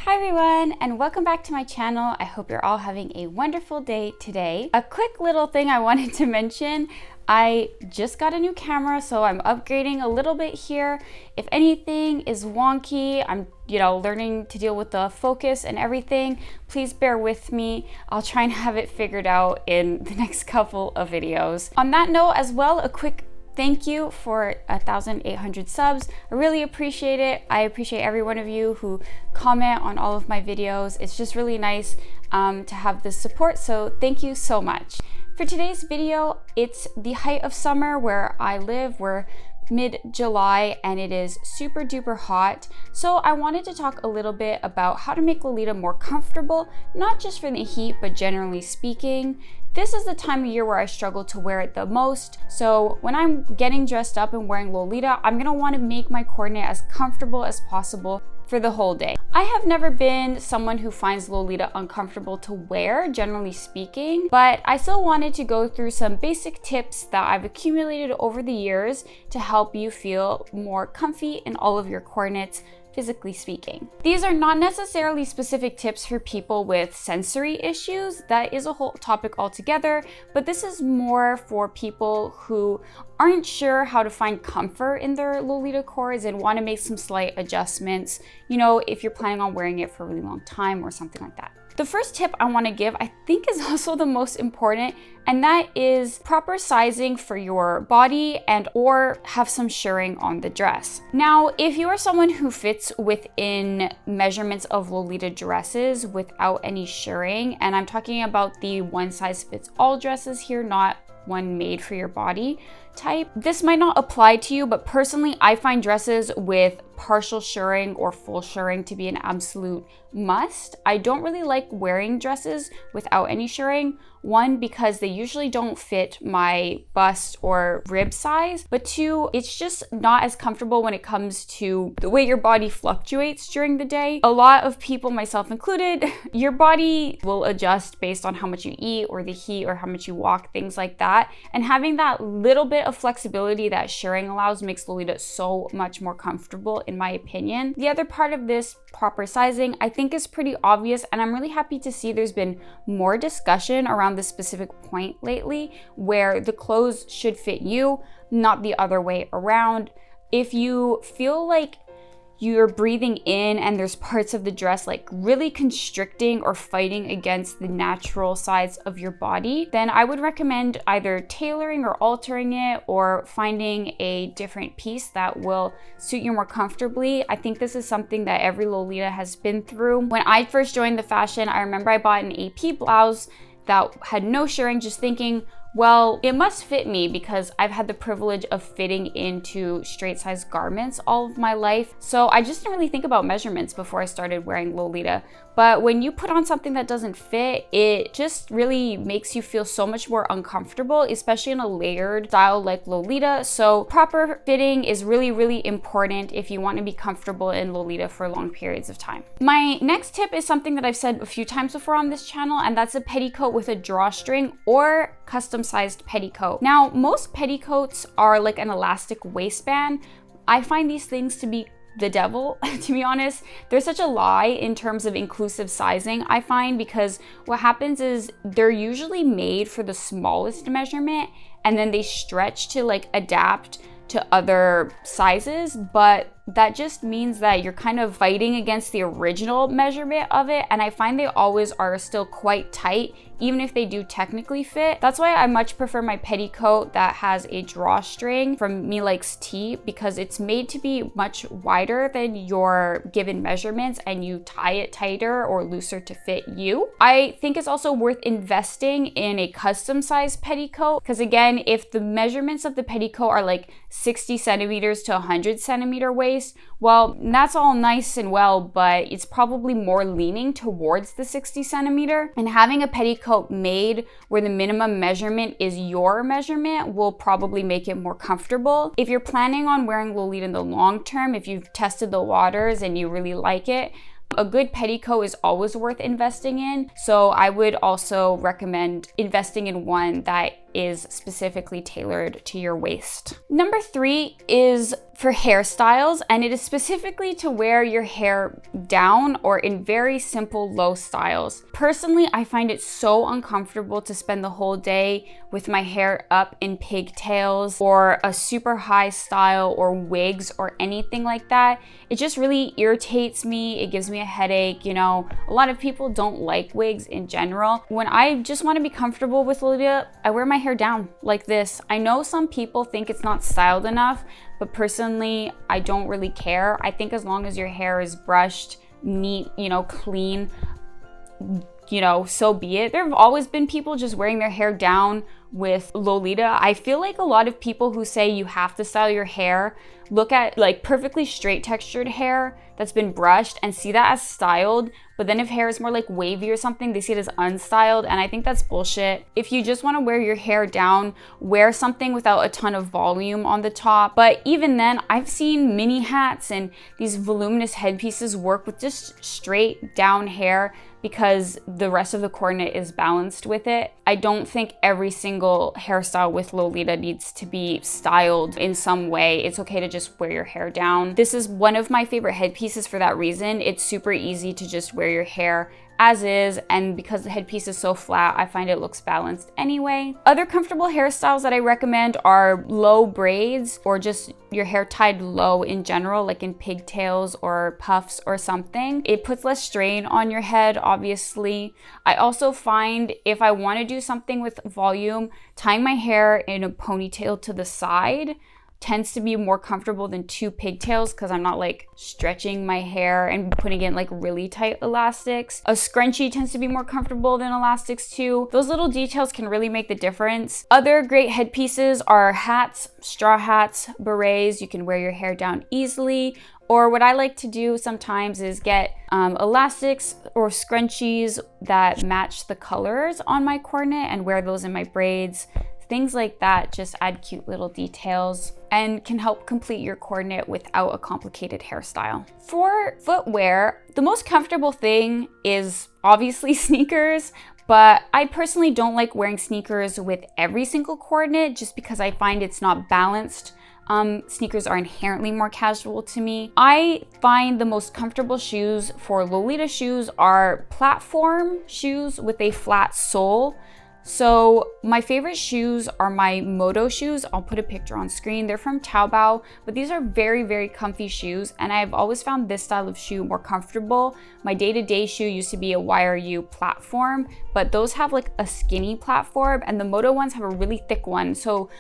Hi everyone, and welcome back to my channel. I hope you're all having a wonderful day today. A quick little thing I wanted to mention. I just got a new camera, so I'm upgrading a little bit here. If anything is wonky, I'm learning to deal with the focus and everything. Please bear with me. I'll try and have it figured out in the next couple of videos. On that note as well, a quick thank you for 1,800 subs. I really appreciate it. I appreciate every one of you who comment on all of my videos. It's just really nice to have this support, so thank you so much. For today's video, it's the height of summer where I live. We're mid-July and it is super duper hot. So I wanted to talk a little bit about how to make Lolita more comfortable, not just for the heat, but generally speaking. This is the time of year where I struggle to wear it the most. So when I'm getting dressed up and wearing Lolita, I'm gonna wanna make my coordinate as comfortable as possible for the whole day. I have never been someone who finds Lolita uncomfortable to wear, generally speaking, but I still wanted to go through some basic tips that I've accumulated over the years to help you feel more comfy in all of your coordinates, physically speaking. These are not necessarily specific tips for people with sensory issues. That is a whole topic altogether, but this is more for people who aren't sure how to find comfort in their Lolita cords and want to make some slight adjustments, if you're planning on wearing it for a really long time or something like that. The first tip I want to give, I think, is also the most important, and that is proper sizing for your body and or have some shirring on the dress. Now, if you are someone who fits within measurements of Lolita dresses without any shirring, and I'm talking about the one size fits all dresses here, not one made for your body type. This might not apply to you, but personally, I find dresses with partial shirring or full shirring to be an absolute must. I don't really like wearing dresses without any shirring. One, because they usually don't fit my bust or rib size, but two, it's just not as comfortable when it comes to the way your body fluctuates during the day. A lot of people, myself included, your body will adjust based on how much you eat or the heat or how much you walk, things like that. And having that little bit of flexibility that shirring allows makes Lolita so much more comfortable, in my opinion. The other part of this proper sizing, I think, is pretty obvious, and I'm really happy to see there's been more discussion around this specific point lately, where the clothes should fit you, not the other way around. If you feel like you're breathing in and there's parts of the dress like really constricting or fighting against the natural sides of your body, then I would recommend either tailoring or altering it or finding a different piece that will suit you more comfortably. I think this is something that every Lolita has been through. When I first joined the fashion, I remember I bought an AP blouse that had no shirring, just thinking, well, it must fit me because I've had the privilege of fitting into straight size garments all of my life. So I just didn't really think about measurements before I started wearing Lolita. But when you put on something that doesn't fit, it just really makes you feel so much more uncomfortable, especially in a layered style like Lolita. So proper fitting is really, really important if you want to be comfortable in Lolita for long periods of time. My next tip is something that I've said a few times before on this channel, and that's a petticoat with a drawstring or custom sized petticoat. Now, most petticoats are like an elastic waistband. I find these things to be the devil, to be honest. They're such a lie in terms of inclusive sizing, I find, because what happens is they're usually made for the smallest measurement and then they stretch to like adapt to other sizes, but that just means that you're kind of fighting against the original measurement of it, and I find they always are still quite tight, even if they do technically fit. That's why I much prefer my petticoat that has a drawstring from Me Likes T, because it's made to be much wider than your given measurements and you tie it tighter or looser to fit you. I think it's also worth investing in a custom size petticoat, because again, if the measurements of the petticoat are like 60 centimeters to 100 centimeter waist, well, that's all nice and well, but it's probably more leaning towards the 60 centimeter. And having a petticoat made where the minimum measurement is your measurement will probably make it more comfortable. If you're planning on wearing Lolita in the long term, if you've tested the waters and you really like it, a good petticoat is always worth investing in. So I would also recommend investing in one that is specifically tailored to your waist. Number 3 is for hairstyles, and it is specifically to wear your hair down or in very simple low styles. Personally, I find it so uncomfortable to spend the whole day with my hair up in pigtails or a super high style or wigs or anything like that. It just really irritates me. It gives me a headache. You know, a lot of people don't like wigs in general. When I just want to be comfortable with Lolita, I wear my hair down like this. I know some people think it's not styled enough, but personally, I don't really care. I think as long as your hair is brushed, neat, you know, clean, you know, so be it. There have always been people just wearing their hair down with Lolita. I feel like a lot of people who say you have to style your hair look at like perfectly straight textured hair that's been brushed and see that as styled, but then if hair is more like wavy or something, they see it as unstyled, and I think that's bullshit. If you just want to wear your hair down, wear something without a ton of volume on the top. But even then, I've seen mini hats and these voluminous headpieces work with just straight down hair because the rest of the coordinate is balanced with it. I don't think every single hairstyle with Lolita needs to be styled in some way. It's okay to just wear your hair down. This is one of my favorite headpieces for that reason. It's super easy to just wear your hair as is, and because the headpiece is so flat, I find it looks balanced anyway. Other comfortable hairstyles that I recommend are low braids or just your hair tied low in general, like in pigtails or puffs or something. It puts less strain on your head, obviously. I also find if I want to do something with volume, tying my hair in a ponytail to the side tends to be more comfortable than 2 pigtails because I'm not like stretching my hair and putting in like really tight elastics. A scrunchie tends to be more comfortable than elastics too. Those little details can really make the difference. Other great headpieces are hats, straw hats, berets. You can wear your hair down easily. Or what I like to do sometimes is get elastics or scrunchies that match the colors on my coordinate and wear those in my braids. Things like that just add cute little details and can help complete your coordinate without a complicated hairstyle. For footwear, the most comfortable thing is obviously sneakers, but I personally don't like wearing sneakers with every single coordinate just because I find it's not balanced. Sneakers are inherently more casual to me. I find the most comfortable shoes for Lolita shoes are platform shoes with a flat sole. So my favorite shoes are my Moto shoes. I'll put a picture on screen. They're from Taobao, but these are very, very comfy shoes, and I've always found this style of shoe more comfortable. My day-to-day shoe used to be a YRU platform, but those have like a skinny platform, and the Moto ones have a really thick one. So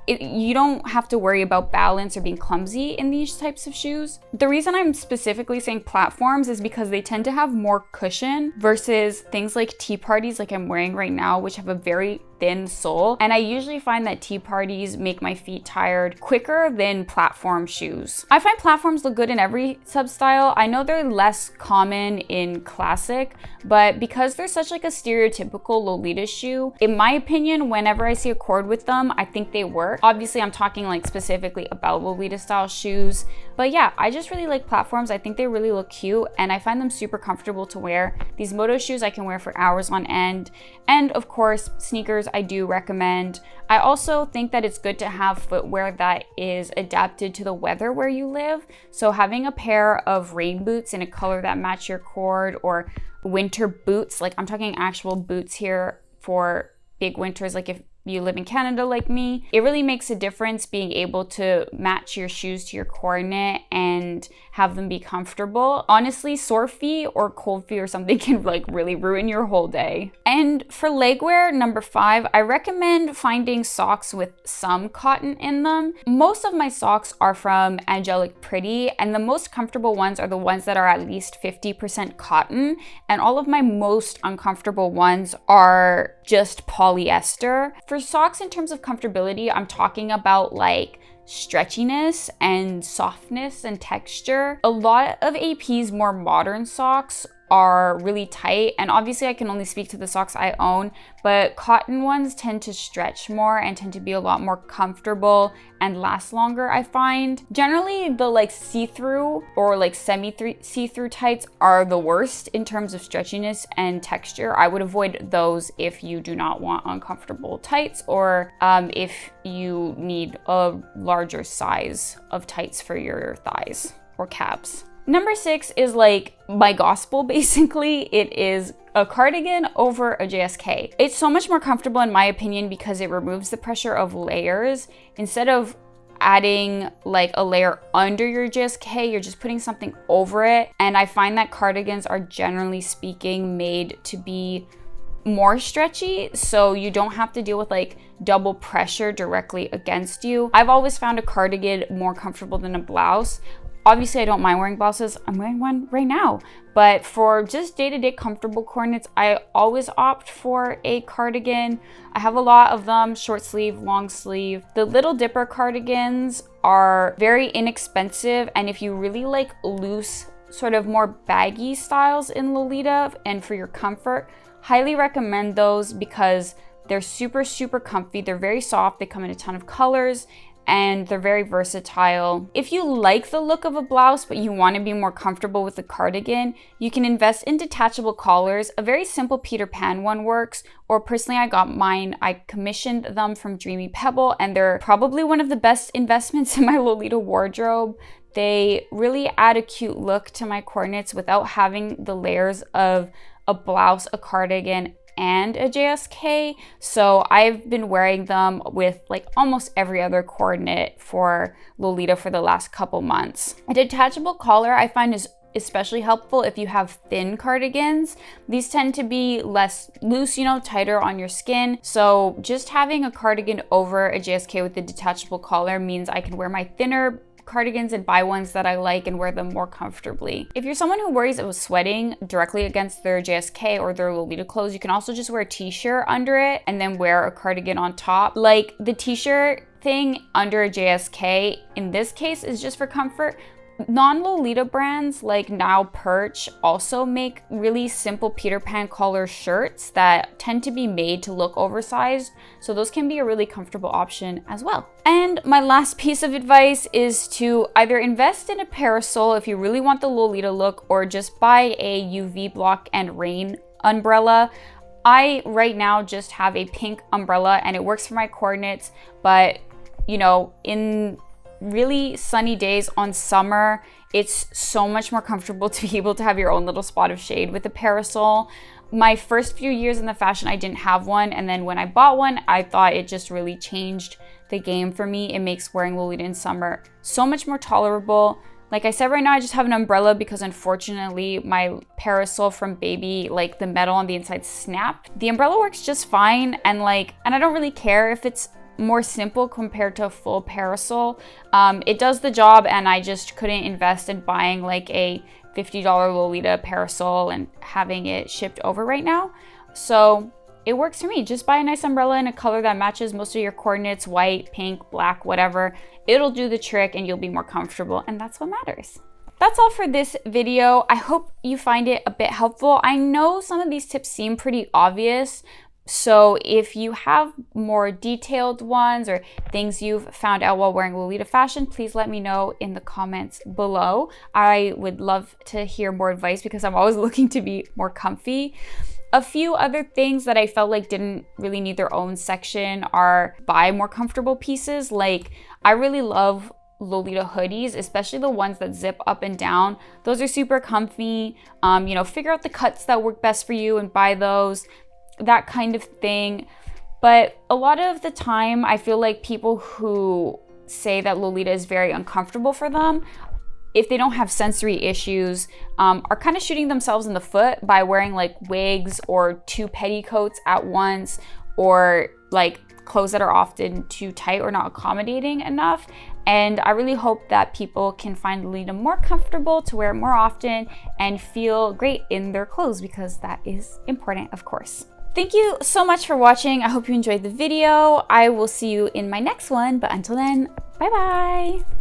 you don't have to worry about balance or being clumsy in these types of shoes. The reason I'm specifically saying platforms is because they tend to have more cushion versus things like tea parties like I'm wearing right now, which have a very thin sole. And I usually find that tea parties make my feet tired quicker than platform shoes. I find platforms look good in every sub-style. I know they're less common in classic, but because they're such like a stereotypical Lolita shoe, in my opinion, whenever I see a cord with them, I think they work. Obviously, I'm talking like specifically about Lolita style shoes, but yeah, I just really like platforms. I think they really look cute and I find them super comfortable to wear. These Moto shoes I can wear for hours on end. And of course, sneakers I do recommend. I also think that it's good to have footwear that is adapted to the weather where you live. So having a pair of rain boots in a color that match your cord, or winter boots, like I'm talking actual boots here for big winters, like if you live in Canada like me, it really makes a difference being able to match your shoes to your coordinate and have them be comfortable. Honestly, sore feet or cold feet or something can like really ruin your whole day. And for legwear, number 5, I recommend finding socks with some cotton in them. Most of my socks are from Angelic Pretty, and the most comfortable ones are the ones that are at least 50% cotton, and all of my most uncomfortable ones are just polyester. For socks, in terms of comfortability, I'm talking about like stretchiness and softness and texture. A lot of AP's more modern socks are really tight, and obviously I can only speak to the socks I own, but cotton ones tend to stretch more and tend to be a lot more comfortable and last longer, I find. Generally, the like see-through or like semi-see-through tights are the worst in terms of stretchiness and texture. I would avoid those if you do not want uncomfortable tights, or if you need a larger size of tights for your thighs or calves. Number 6 is like my gospel, basically. It is a cardigan over a JSK. It's so much more comfortable in my opinion because it removes the pressure of layers. Instead of adding like a layer under your JSK, you're just putting something over it. And I find that cardigans are generally speaking made to be more stretchy, so you don't have to deal with like double pressure directly against you. I've always found a cardigan more comfortable than a blouse. Obviously, I don't mind wearing blouses. I'm wearing one right now. But for just day-to-day comfortable coordinates, I always opt for a cardigan. I have a lot of them, short sleeve, long sleeve. The Little Dipper cardigans are very inexpensive, and if you really like loose, sort of more baggy styles in Lolita and for your comfort, highly recommend those because they're super, super comfy. They're very soft. They come in a ton of colors, and they're very versatile. If you like the look of a blouse, but you want to be more comfortable with the cardigan, you can invest in detachable collars. A very simple Peter Pan one works, or personally I got mine. I commissioned them from Dreamy Pebble, and they're probably one of the best investments in my Lolita wardrobe. They really add a cute look to my coordinates without having the layers of a blouse, a cardigan, and a JSK. So I've been wearing them with like almost every other coordinate for Lolita for the last couple months. A detachable collar I find is especially helpful if you have thin cardigans. These tend to be less loose, you know, tighter on your skin. So just having a cardigan over a JSK with a detachable collar means I can wear my thinner cardigans and buy ones that I like and wear them more comfortably. If you're someone who worries about sweating directly against their JSK or their Lolita clothes, you can also just wear a t-shirt under it and then wear a cardigan on top. Like the t-shirt thing under a JSK in this case is just for comfort. Non-Lolita brands like Now Perch also make really simple Peter Pan collar shirts that tend to be made to look oversized, so those can be a really comfortable option as well. And my last piece of advice is to either invest in a parasol if you really want the Lolita look, or just buy a UV block and rain umbrella. I right now just have a pink umbrella and it works for my coordinates, but you know, in really sunny days on summer, it's so much more comfortable to be able to have your own little spot of shade with a parasol. My first few years in the fashion, I didn't have one, and then when I bought one, I thought it just really changed the game for me. It makes wearing Lolita in summer so much more tolerable. Like I said, right now I just have an umbrella because unfortunately my parasol from Baby, like the metal on the inside snapped. The umbrella works just fine, and I don't really care if it's more simple compared to a full parasol. It does the job, and I just couldn't invest in buying like a $50 Lolita parasol and having it shipped over right now. So it works for me. Just buy a nice umbrella in a color that matches most of your coordinates, white, pink, black, whatever. It'll do the trick and you'll be more comfortable, and that's what matters. That's all for this video. I hope you find it a bit helpful. I know some of these tips seem pretty obvious, so if you have more detailed ones or things you've found out while wearing Lolita fashion, please let me know in the comments below. I would love to hear more advice because I'm always looking to be more comfy. A few other things that I felt like didn't really need their own section are buy more comfortable pieces. Like I really love Lolita hoodies, especially the ones that zip up and down. Those are super comfy. Figure out the cuts that work best for you and buy those. That kind of thing. But a lot of the time I feel like people who say that Lolita is very uncomfortable for them, if they don't have sensory issues, are kind of shooting themselves in the foot by wearing like wigs or 2 petticoats at once, or like clothes that are often too tight or not accommodating enough. And I really hope that people can find Lolita more comfortable to wear more often and feel great in their clothes, because that is important, of course. Thank you so much for watching. I hope you enjoyed the video. I will see you in my next one, but until then, bye bye.